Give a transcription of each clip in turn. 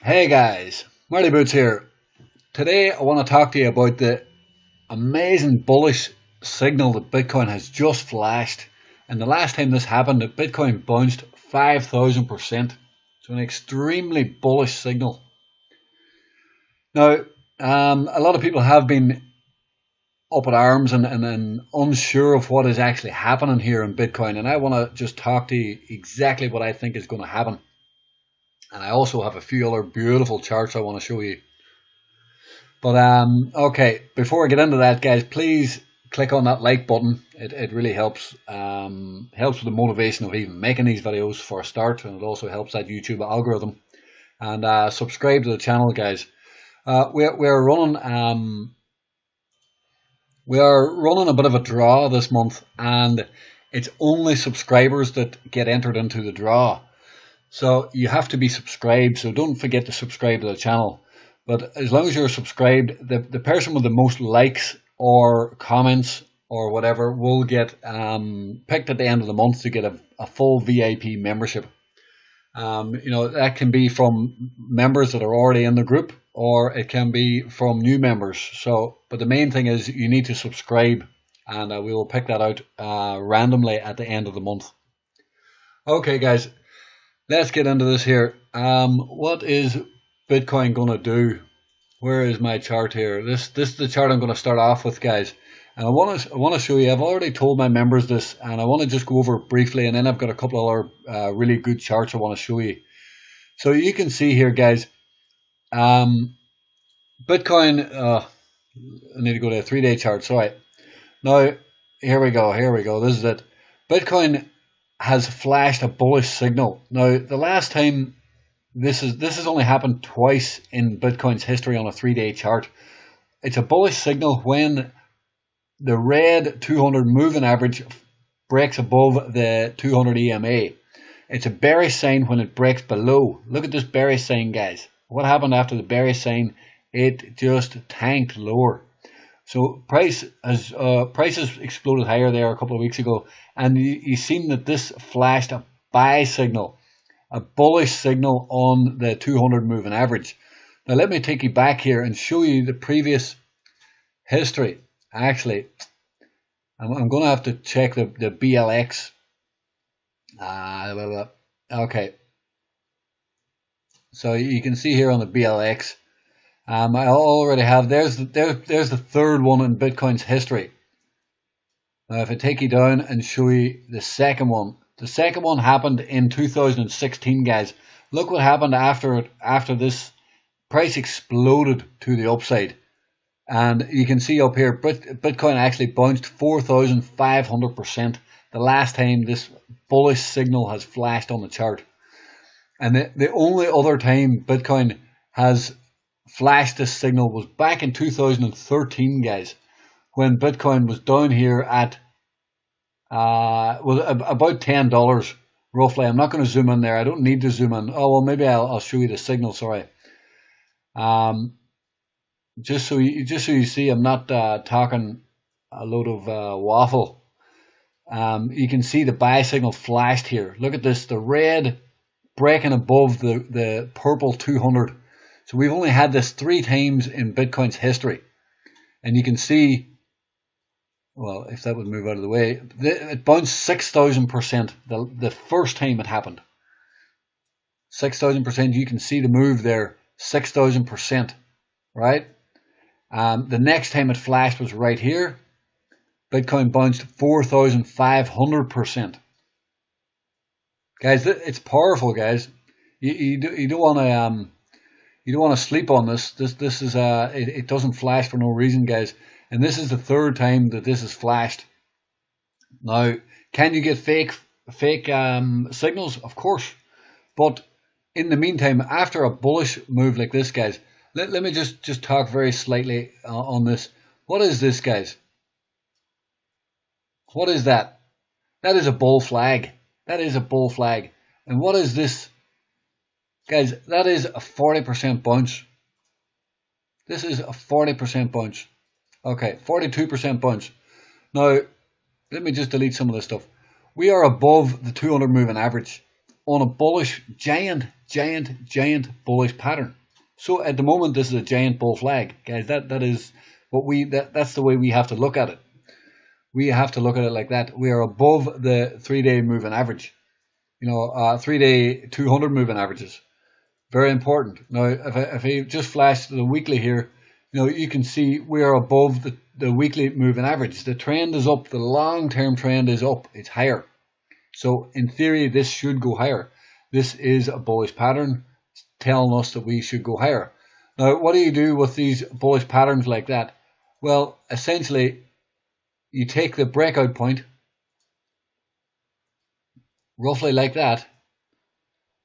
Hey guys, Marley Boots here. Today I want to talk to you about the amazing bullish signal that Bitcoin has just flashed. And the last time this happened, that Bitcoin bounced 5,000%. So an extremely bullish signal. Now, a lot of people have been up at arms and unsure of what is actually happening here in Bitcoin. And I want to just talk to you exactly what I think is going to happen. And I also have a few other beautiful charts I want to show you. But okay, before I get into that, guys, please click on that like button. It really helps. Helps with the motivation of even making these videos for a start, and it also helps that YouTube algorithm. And subscribe to the channel, guys. We're running we are running a bit of a draw this month, and it's only subscribers that get entered into the draw. So you have to be subscribed. So don't forget to subscribe to the channel. But as long as you're subscribed, the person with the most likes or comments or whatever will get picked at the end of the month to get a full VIP membership. That can be from members that are already in the group, or it can be from new members. But the main thing is you need to subscribe, and we will pick that out randomly at the end of the month. Okay, guys, let's get into this here. What is Bitcoin going to do? Where is my chart here? This is the chart I'm going to start off with, guys. And I want to show you. I've already told my members this, and I want to just go over it briefly, and then I've got a couple of other really good charts I want to show you. So you can see here, guys. Bitcoin. I need to go to a 3-day chart. Sorry. Now here we go. Here we go. This is it. Bitcoin has flashed a bullish signal. Now the last time this has only happened twice in Bitcoin's history on a 3-day chart. It's a bullish signal when the red 200 moving average breaks above the 200 EMA. It's a bearish sign when it breaks below. Look at this bearish sign, guys. What happened after the bearish sign? It just tanked lower. So prices exploded higher there a couple of weeks ago, and you've seen that this flashed a buy signal, a bullish signal on the 200 moving average. Now let me take you back here and show you the previous history. Actually, I'm going to have to check the BLX. Okay. So you can see here on the BLX. I already have. There's the third one in Bitcoin's history. Now, if I take you down and show you the second one. The second one happened in 2016, guys. Look what happened after this price exploded to the upside. And you can see up here, Bitcoin actually bounced 4,500% the last time this bullish signal has flashed on the chart. And the only other time Bitcoin has flashed this signal was back in 2013, guys, when Bitcoin was down here at about $10 roughly. I'm not going to zoom in there. I don't need to zoom in. Oh well, maybe I'll show you the signal. Sorry. Just so you see, I'm not talking a load of waffle. You can see the buy signal flashed here. Look at this, the red breaking above the purple 200. So we've only had this 3 times in Bitcoin's history, and you can see. Well, if that would move out of the way, it bounced 6,000% the first time it happened. 6,000%. You can see the move there, 6,000%, right? The next time it flashed was right here. Bitcoin bounced 4,500%. Guys, it's powerful, guys. You don't want to sleep on this. This is it doesn't flash for no reason, guys. And this is the third time that this has flashed. Now, can you get fake signals? Of course. But in the meantime, after a bullish move like this, guys, let me just talk very slightly on this. What is this, guys? What is that? That is a bull flag. That is a bull flag. And what is this? Guys, that is a 40% bounce. This is a 40% bounce. Okay, 42% bounce. Now, let me just delete some of this stuff. We are above the 200 moving average on a bullish, giant giant bullish pattern. So at the moment, this is a giant bull flag, guys. That is what that's the way we have to look at it. We have to look at it like that. We are above the 3-day moving average. 3-day 200 moving averages. Very important. Now, if I just flash the weekly here, you can see we are above the weekly moving average. The trend is up. The long-term trend is up. It's higher. So in theory, this should go higher. This is a bullish pattern telling us that we should go higher. Now, what do you do with these bullish patterns like that? Well, essentially, you take the breakout point, roughly like that,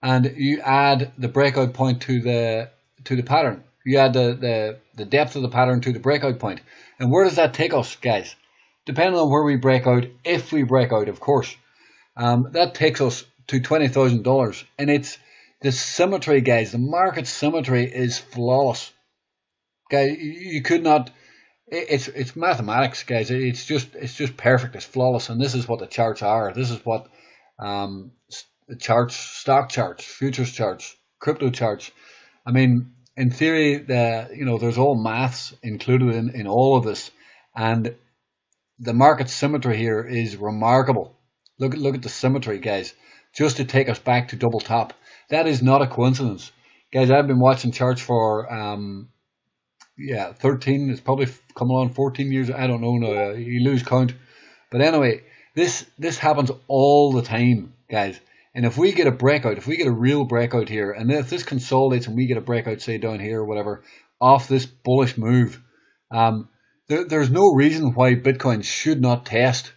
and you add the breakout point to the pattern. You add the depth of the pattern to the breakout point. And where does that take us, guys? Depending on where we break out, if we break out, of course, that takes us to $20,000. And it's the symmetry, guys. The market symmetry is flawless. Guys, you could not. It's mathematics, guys. It's just perfect. It's flawless. And this is what the charts are. This is what charts, stock charts, futures charts, crypto charts. I mean, in theory, there's all maths included in all of this, and the market symmetry here is remarkable. Look at the symmetry, guys. Just to take us back to double top. That is not a coincidence, guys. I've been watching charts for 13. It's probably coming on 14 years. I don't know now. You lose count. But anyway, this happens all the time, guys. And if we get a breakout, if we get a real breakout here, and if this consolidates and we get a breakout, say down here or whatever, off this bullish move, there's no reason why Bitcoin should not test,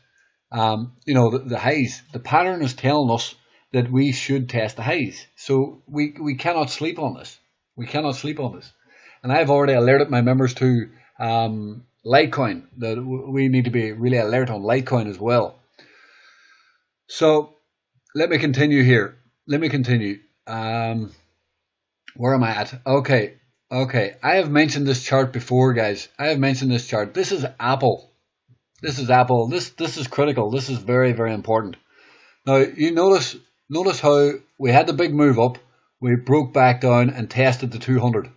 the highs. The pattern is telling us that we should test the highs. So we cannot sleep on this. We cannot sleep on this. And I've already alerted my members to Litecoin, that we need to be really alert on Litecoin as well. So let me continue here. Let me continue. Where am I at? Okay. I have mentioned this chart before, guys. I have mentioned this chart. This is Apple. This is Apple. This is critical. This is very, very important. Now, you notice how we had the big move up. We broke back down and tested the 200.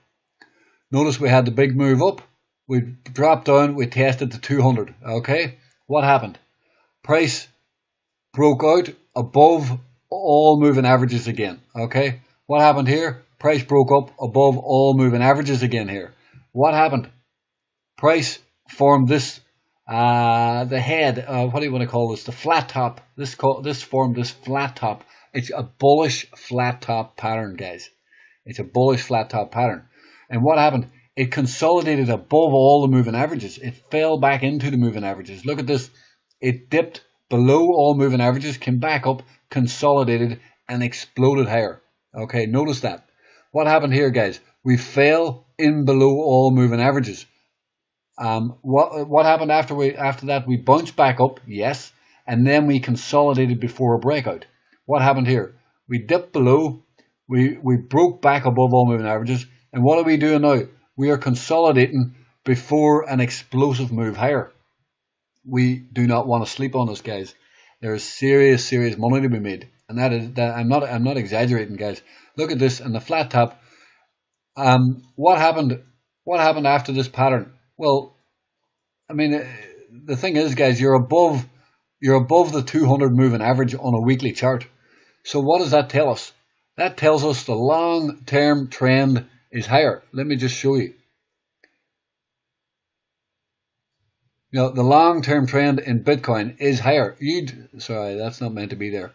Notice we had the big move up. We dropped down. We tested the 200. Okay. What happened? Price broke out above all moving averages again. Okay, what happened here? Price broke up above all moving averages again here. What happened? Price formed this, the head, what do you want to call this? The flat top. This formed this flat top. It's a bullish flat top pattern, guys. It's a bullish flat top pattern. And what happened? It consolidated above all the moving averages. It fell back into the moving averages. Look at this. It dipped below all moving averages, came back up, consolidated, and exploded higher. Okay, notice that. What happened here, guys? We fell in below all moving averages. What happened after that? We bounced back up, yes, and then we consolidated before a breakout. What happened here? We dipped below, we broke back above all moving averages, and what are we doing now? We are consolidating before an explosive move higher. We do not want to sleep on this, guys. There is serious money to be made, and I'm not exaggerating, guys. Look at this and the flat top. What happened after this pattern? Well, I mean, the thing is, guys, you're above the 200 moving average on a weekly chart. So what does that tell us? That tells us the long-term trend is higher. Let me just show you. The long-term trend in Bitcoin is higher. Sorry, that's not meant to be there.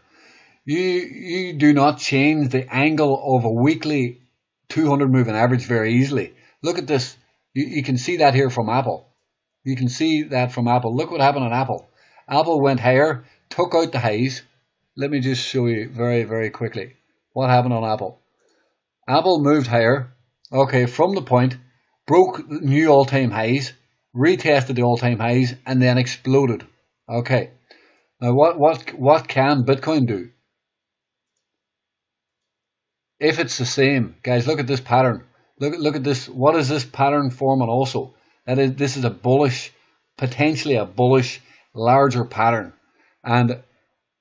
You do not change the angle of a weekly 200 moving average very easily. Look at this. You can see that here from Apple. You can see that from Apple. Look what happened on Apple. Apple went higher, took out the highs. Let me just show you very, very quickly what happened on Apple. Apple moved higher, okay, from the point, broke new all-time highs, retested the all-time highs, and then exploded. Okay. Now what can Bitcoin do? If it's the same, guys, look at this pattern. Look at this. What is this pattern forming also? This is a bullish, potentially a bullish, larger pattern. And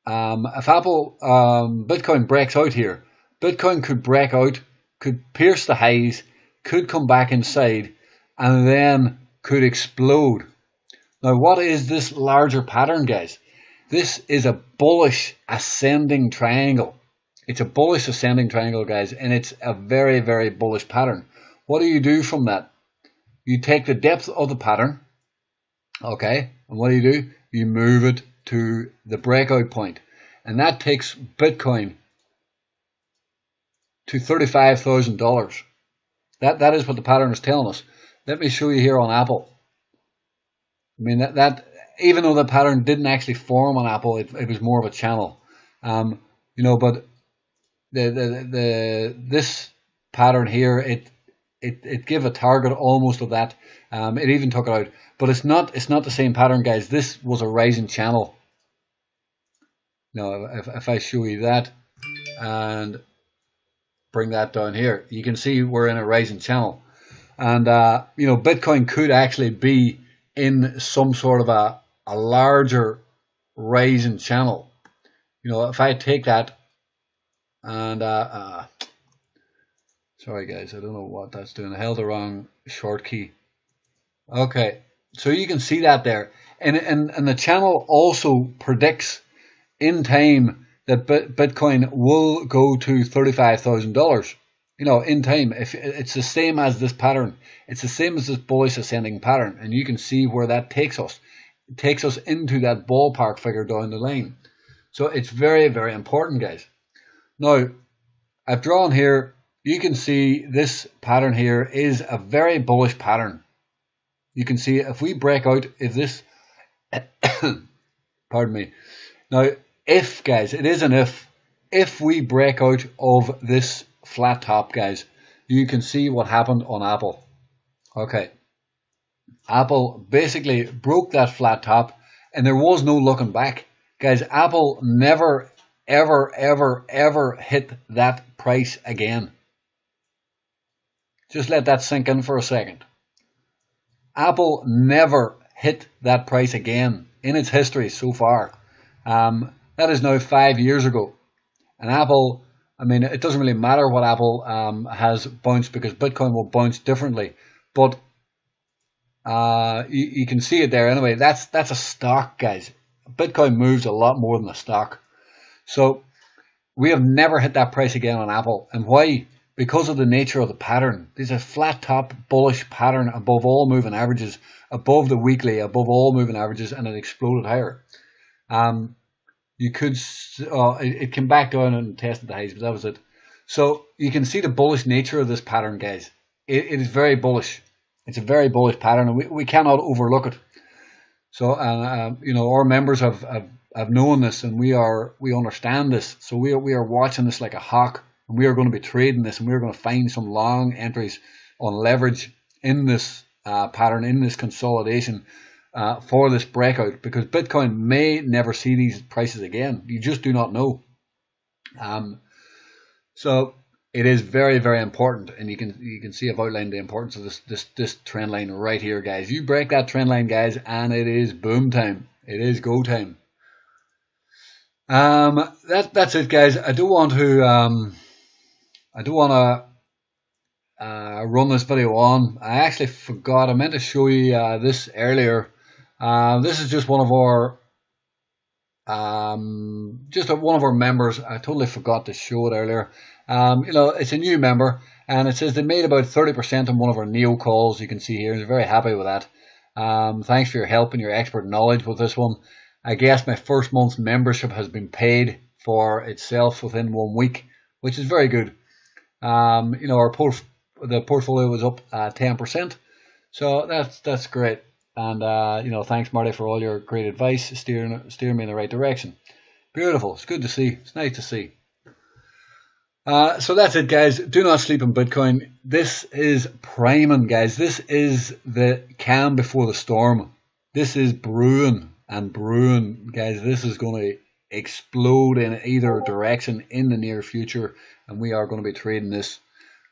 if Bitcoin breaks out here, Bitcoin could break out, could pierce the highs, could come back inside, and then could explode. Now, what is this larger pattern, guys? This is a bullish ascending triangle. It's a bullish ascending triangle, guys, and it's a very, very bullish pattern. What do you do from that? You take the depth of the pattern, okay, and what do? You move it to the breakout point, and that takes Bitcoin to $35,000. That is what the pattern is telling us. Let me show you here on Apple. I mean that even though the pattern didn't actually form on Apple, it was more of a channel. You know, but this pattern here, it gave a target almost of that. It even took it out, but it's not the same pattern, guys. This was a rising channel. Now, if I show you that and bring that down here, you can see we're in a rising channel, and you know, Bitcoin could actually be in some sort of a larger rising channel. You know, if I take that and sorry guys, I don't know what that's doing. I held the wrong short key. Okay, so you can see that there, and the channel also predicts in time that Bitcoin will go to $35,000. You know, in time. If it's the same as this pattern, it's the same as this bullish ascending pattern, and you can see where that takes us. It takes us into that ballpark figure down the line. So it's very, very important, guys. Now, I've drawn here. You can see this pattern here is a very bullish pattern. You can see if we break out, if this, pardon me. Now, if, guys, it is an if we break out of this flat top, guys, you can see what happened on Apple. Okay, Apple basically broke that flat top, and there was no looking back, guys. Apple never, ever, ever, ever hit that price again. Just let that sink in for a second. Apple never hit that price again in its history so far. That is now 5 years ago, and Apple, I mean, it doesn't really matter what Apple has bounced, because Bitcoin will bounce differently. But you can see it there anyway. That's a stock, guys. Bitcoin moves a lot more than a stock. So we have never hit that price again on Apple. And why? Because of the nature of the pattern. There's a flat top bullish pattern above all moving averages, above the weekly, above all moving averages, and it exploded higher. You could, it came back down and tested the highs, but that was it. So you can see the bullish nature of this pattern, guys. It is very bullish. It's a very bullish pattern, and we cannot overlook it. So, you know, our members have known this, and we understand this. So we are watching this like a hawk, and we are going to be trading this, and we are going to find some long entries on leverage in this pattern, in this consolidation. For this breakout, because Bitcoin may never see these prices again. You just do not know. So it is very, very important, and you can see I've outlined the importance of this trend line right here, guys. You break that trend line, guys, and it is boom time. It is go time. That's it, guys. I do want to run this video on. I actually forgot. I meant to show you this earlier. This is just one of our one of our members. I totally forgot to show it earlier. You know, it's a new member, and it says they made about 30% on one of our Neo calls. You can see here. He's very happy with that. Thanks for your help and your expert knowledge with this one. I guess my first month's membership has been paid for itself within 1 week, which is very good. You know, the portfolio was up 10%, so that's great. And you know, thanks Marty for all your great advice, steering me in the right direction. Beautiful. It's good to see. It's nice to see. So that's it, guys. Do not sleep on Bitcoin. This is priming, guys. This is the calm before the storm. This is brewing and brewing, guys. This is going to explode in either direction in the near future, and we are going to be trading this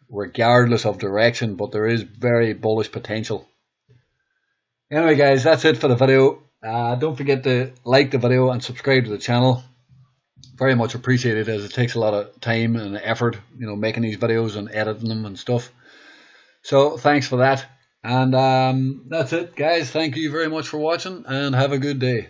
regardless of direction, but there is very bullish potential. Anyway, guys, that's it for the video. Don't forget to like the video and subscribe to the channel. Very much appreciated, as it takes a lot of time and effort, making these videos and editing them and stuff. So thanks for that. And that's it, guys. Thank you very much for watching, and have a good day.